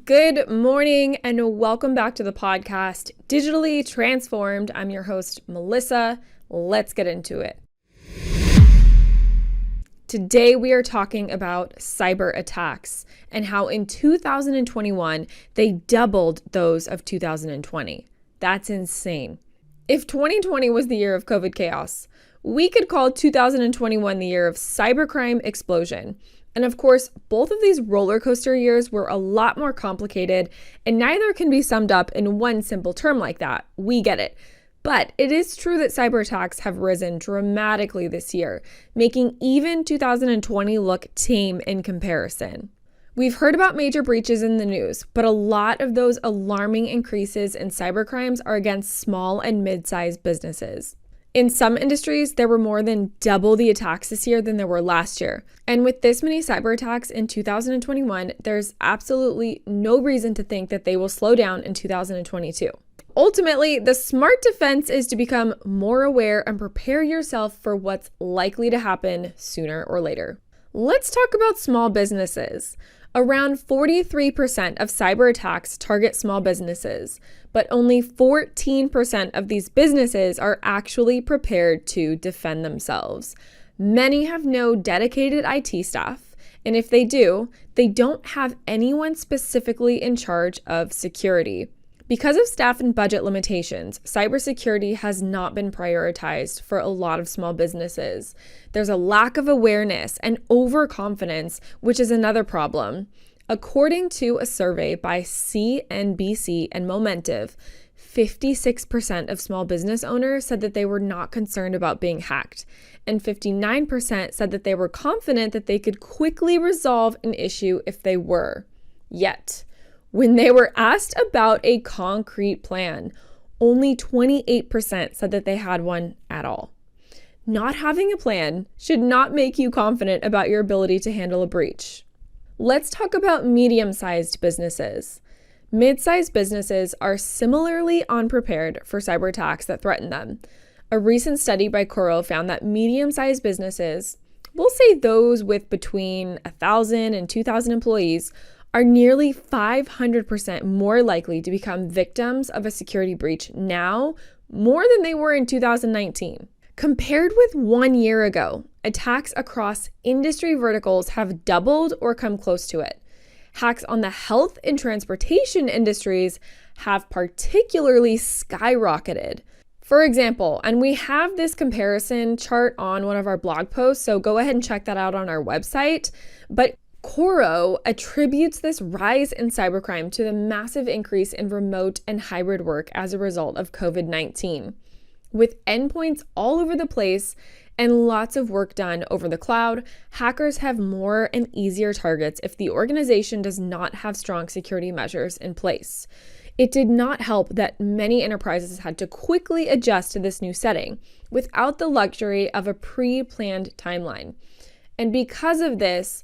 Good morning and welcome back to the podcast, Digitally Transformed. I'm your host, Melissa. Let's get into it. Today we are talking about cyber attacks and how in 2021 they doubled those of 2020. That's insane. If 2020 was the year of COVID chaos, we could call 2021 the year of cybercrime explosion. And of course, both of these roller coaster years were a lot more complicated, and neither can be summed up in one simple term like that. We get it. But it is true that cyber attacks have risen dramatically this year, making even 2020 look tame in comparison. We've heard about major breaches in the news, but a lot of those alarming increases in cybercrimes are against small and mid-sized businesses. In some industries, there were more than double the attacks this year than there were last year. And with this many cyber attacks in 2021, there's absolutely no reason to think that they will slow down in 2022. Ultimately, the smart defense is to become more aware and prepare yourself for what's likely to happen sooner or later. Let's talk about small businesses. Around 43% of cyber attacks target small businesses, but only 14% of these businesses are actually prepared to defend themselves. Many have no dedicated IT staff, and if they do, they don't have anyone specifically in charge of security. Because of staff and budget limitations, cybersecurity has not been prioritized for a lot of small businesses. There's a lack of awareness and overconfidence, which is another problem. According to a survey by CNBC and Momentive, 56% of small business owners said that they were not concerned about being hacked, and 59% said that they were confident that they could quickly resolve an issue if they were. Yet, when they were asked about a concrete plan, only 28% said that they had one at all. Not having a plan should not make you confident about your ability to handle a breach. Let's talk about medium-sized businesses. Mid-sized businesses are similarly unprepared for cyber attacks that threaten them. A recent study by Coro found that medium-sized businesses, we'll say those with between 1,000 and 2,000 employees, are nearly 500% more likely to become victims of a security breach now, more than they were in 2019. Compared with 1 year ago, attacks across industry verticals have doubled or come close to it. Hacks on the health and transportation industries have particularly skyrocketed. For example, and we have this comparison chart on one of our blog posts, so go ahead and check that out on our website, but Coro attributes this rise in cybercrime to the massive increase in remote and hybrid work as a result of COVID-19. With endpoints all over the place and lots of work done over the cloud, hackers have more and easier targets if the organization does not have strong security measures in place. It did not help that many enterprises had to quickly adjust to this new setting without the luxury of a pre-planned timeline. And because of this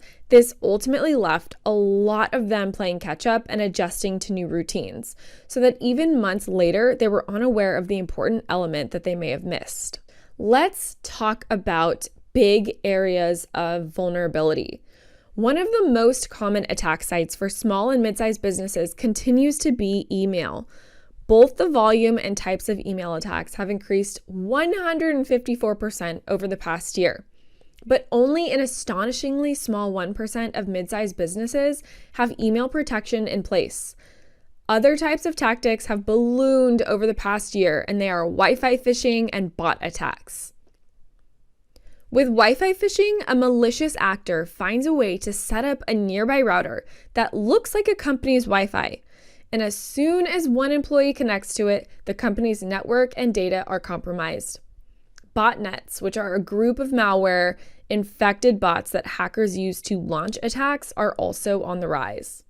ultimately left a lot of them playing catch up and adjusting to new routines, so that even months later, they were unaware of the important element that they may have missed. Let's talk about big areas of vulnerability. One of the most common attack sites for small and mid-sized businesses continues to be email. Both the volume and types of email attacks have increased 154% over the past year. But only an astonishingly small 1% of mid-sized businesses have email protection in place. Other types of tactics have ballooned over the past year, and they are Wi-Fi phishing and bot attacks. With Wi-Fi phishing, a malicious actor finds a way to set up a nearby router that looks like a company's Wi-Fi. And as soon as one employee connects to it, the company's network and data are compromised. Botnets, which are a group of malware infected bots that hackers use to launch attacks, are also on the rise.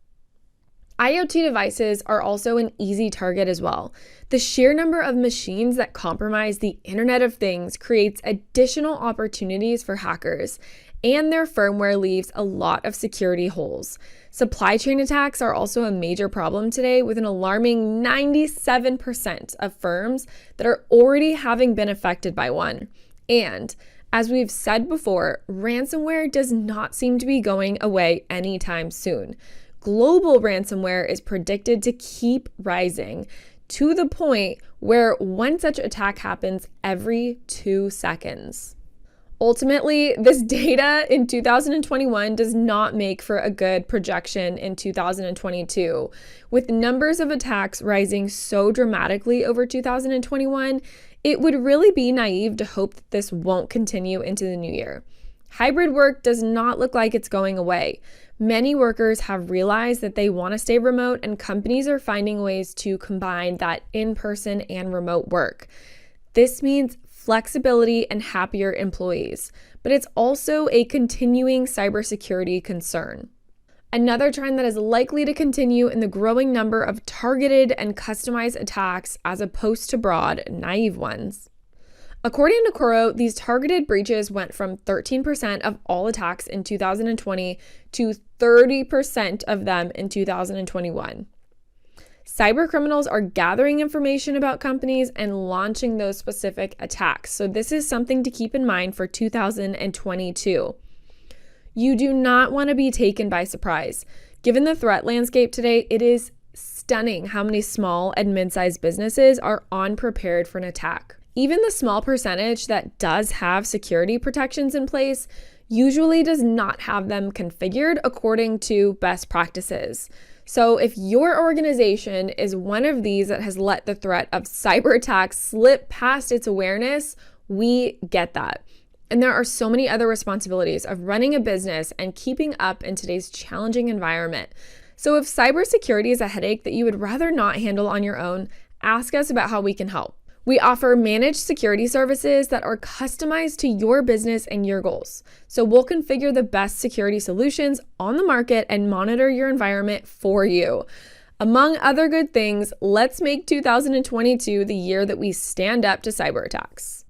IoT devices are also an easy target as well. The sheer number of machines that compromise the Internet of Things creates additional opportunities for hackers, and their firmware leaves a lot of security holes. Supply chain attacks are also a major problem today, with an alarming 97% of firms that are already having been affected by one. And as we've said before, ransomware does not seem to be going away anytime soon. global ransomware is predicted to keep rising to the point where one such attack happens every 2 seconds. Ultimately, this data in 2021 does not make for a good projection in 2022. With numbers of attacks rising so dramatically over 2021, it would really be naive to hope that this won't continue into the new year. Hybrid work does not look like it's going away. Many workers have realized that they want to stay remote, and companies are finding ways to combine that in-person and remote work. This means flexibility and happier employees, but it's also a continuing cybersecurity concern. Another trend that is likely to continue in the growing number of targeted and customized attacks as opposed to broad, naive ones. According to Coro, these targeted breaches went from 13% of all attacks in 2020 to 30% of them in 2021. Cybercriminals are gathering information about companies and launching those specific attacks. So this is something to keep in mind for 2022. You do not want to be taken by surprise. Given the threat landscape today, it is stunning how many small and mid-sized businesses are unprepared for an attack. Even the small percentage that does have security protections in place usually does not have them configured according to best practices. So if your organization is one of these that has let the threat of cyber attacks slip past its awareness, we get that. And there are so many other responsibilities of running a business and keeping up in today's challenging environment. So if cybersecurity is a headache that you would rather not handle on your own, ask us about how we can help. We offer managed security services that are customized to your business and your goals. So we'll configure the best security solutions on the market and monitor your environment for you. Among other good things, let's make 2022 the year that we stand up to cyber attacks.